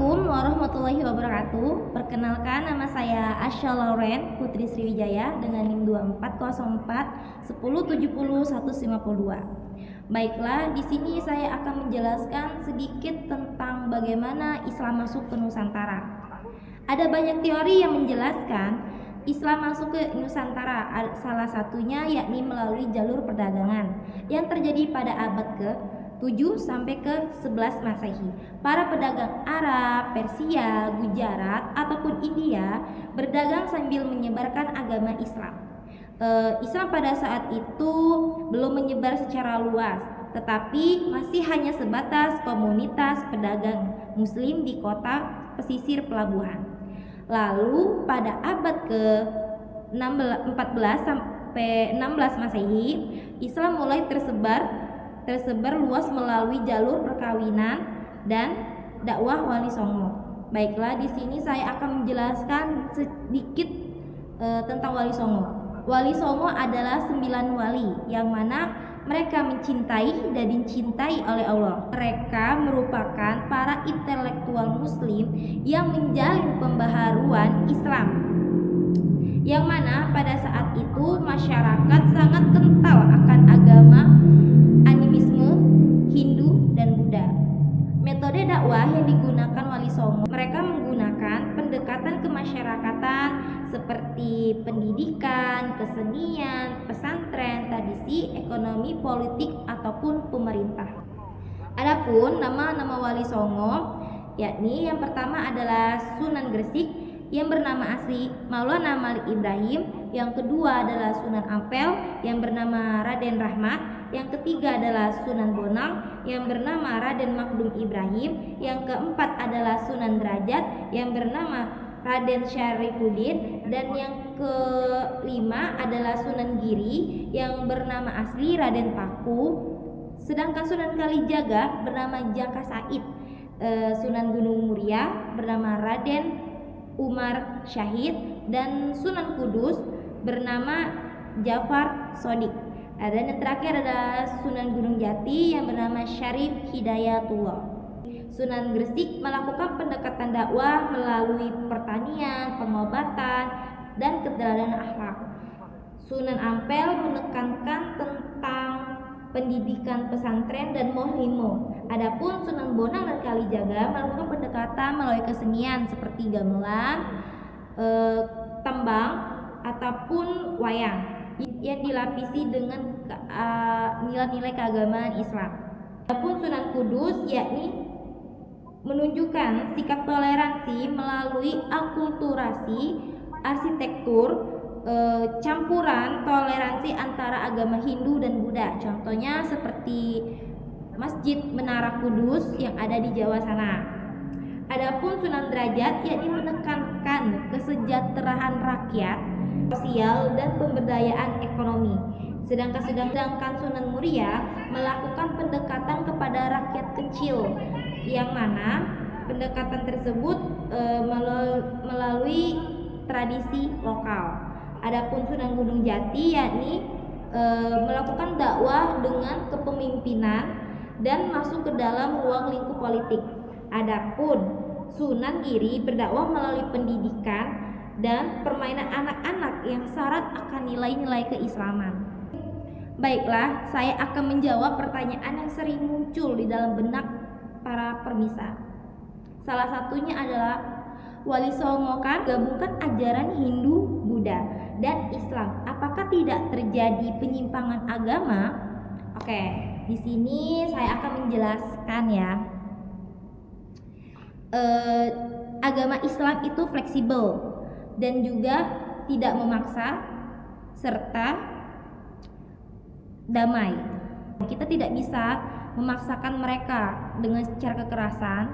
Assalamualaikum warahmatullahi wabarakatuh. Perkenalkan, nama saya Asya Lauren Putri Sriwijaya dengan NIM 2404 1070 152. Baiklah, di sini saya akan menjelaskan sedikit tentang bagaimana Islam masuk ke Nusantara. Ada banyak teori yang menjelaskan Islam masuk ke Nusantara, salah satunya yakni melalui jalur perdagangan yang terjadi pada abad ke-7 sampai ke-11 Masehi. Para pedagang Arab, Persia, Gujarat ataupun India berdagang sambil menyebarkan agama Islam. Islam pada saat itu belum menyebar secara luas, tetapi masih hanya sebatas komunitas pedagang muslim di kota pesisir pelabuhan. Lalu pada abad ke-14 sampai 16 Masehi, Islam mulai tersebar luas melalui jalur perkawinan dan dakwah Wali Songo. Baiklah, di sini saya akan menjelaskan sedikit tentang Wali Songo. Wali Songo adalah 9 wali yang mana mereka mencintai dan dicintai oleh Allah. Mereka merupakan para intelektual muslim yang menjalin pembaharuan Islam, yang mana pada saat itu masyarakat sangat kental akan agama animisme, Hindu dan Buddha. Metode dakwah yang digunakan Wali Songo, mereka menggunakan pendekatan kemasyarakatan seperti pendidikan, kesenian, pesantren, tradisi, ekonomi, politik ataupun pemerintah. Adapun nama-nama Wali Songo, yakni yang pertama adalah Sunan Gresik yang bernama asli Maulana Malik Ibrahim, yang kedua adalah Sunan Ampel yang bernama Raden Rahmat, yang ketiga adalah Sunan Bonang yang bernama Raden Makdum Ibrahim, yang keempat adalah Sunan Derajat yang bernama Raden Syarifuddin, dan yang kelima adalah Sunan Giri yang bernama asli Raden Paku. Sedangkan Sunan Kalijaga bernama Jaka Said, Sunan Gunung Muria bernama Raden Umar Syahid, dan Sunan Kudus bernama Jafar Sodik. Dan yang terakhir adalah Sunan Gunung Jati yang bernama Syarif Hidayatullah. Sunan Gresik melakukan pendekatan dakwah melalui pertanian, pengobatan, dan keteladanan akhlak. Sunan Ampel menekankan tentang pendidikan pesantren dan mohlimo. Adapun Sunan Bonang dan Kalijaga melakukan pendekatan melalui kesenian seperti gamelan, tembang ataupun wayang yang dilapisi dengan nilai-nilai keagamaan Islam. Adapun Sunan Kudus yakni menunjukkan sikap toleransi melalui akulturasi, arsitektur, campuran toleransi antara agama Hindu dan Buddha. Contohnya seperti Masjid Menara Kudus yang ada di Jawa sana. Adapun Sunan Derajat yakni menekankan kesejahteraan rakyat, sosial dan pemberdayaan ekonomi. Sedangkan Sunan Muria melakukan pendekatan kepada rakyat kecil, yang mana pendekatan tersebut melalui tradisi lokal. Adapun Sunan Gunung Jati yakni melakukan dakwah dengan kepemimpinan dan masuk ke dalam ruang lingkup politik. Adapun Sunan Giri berdakwah melalui pendidikan dan permainan anak-anak yang syarat akan nilai-nilai keislaman. Baiklah, saya akan menjawab pertanyaan yang sering muncul di dalam benak para permisa. Salah satunya adalah Wali Songo kan gabungkan ajaran Hindu, Buddha, dan Islam. Apakah tidak terjadi penyimpangan agama? Oke, di sini saya akan menjelaskan ya. Agama Islam itu fleksibel dan juga tidak memaksa serta damai. Kita tidak bisa memaksakan mereka dengan cara kekerasan.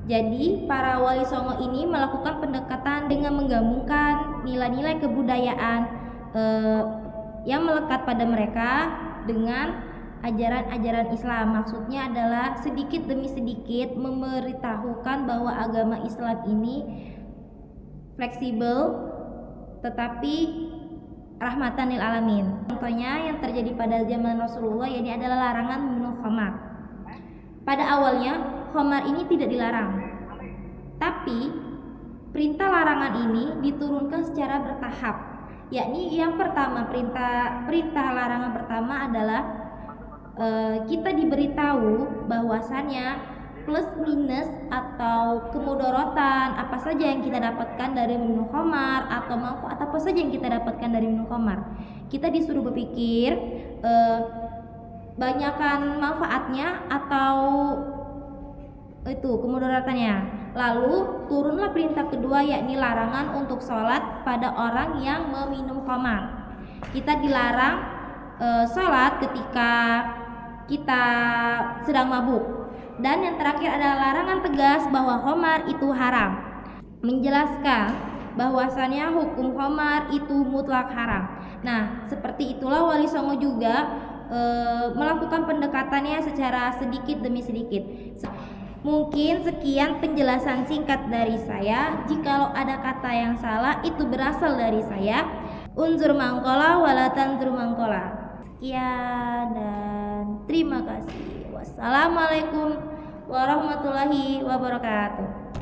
Jadi para Wali Songo ini melakukan pendekatan dengan menggabungkan nilai-nilai kebudayaan yang melekat pada mereka dengan ajaran-ajaran Islam. Maksudnya adalah sedikit demi sedikit memberitahukan bahwa agama Islam ini fleksibel tetapi rahmatan lil alamin. Contohnya yang terjadi pada zaman Rasulullah ini adalah larangan minum khamar. Pada awalnya khamar ini tidak dilarang, Tapi perintah larangan ini diturunkan secara bertahap. Yakni yang pertama, perintah larangan pertama adalah kita diberitahu bahwasannya plus minus atau kemudorotan apa saja yang kita dapatkan dari minum khamar atau manfaat apa saja yang kita dapatkan dari minum khamar. Kita disuruh berpikir banyakkan manfaatnya atau itu kemudorotannya. Lalu turunlah perintah kedua, yakni larangan untuk sholat pada orang yang meminum khamar. Kita dilarang sholat ketika kita sedang mabuk. Dan yang terakhir adalah larangan tegas bahwa khamar itu haram, menjelaskan bahwasannya hukum khamar itu mutlak haram. Nah, seperti itulah Wali Songo juga melakukan pendekatannya secara sedikit demi sedikit. Mungkin sekian penjelasan singkat dari saya. Jikalau ada kata yang salah, itu berasal dari saya. Unzur mangkola wala tanzur mangkola. Sekian dan terima kasih. Wassalamualaikum warahmatullahi wabarakatuh.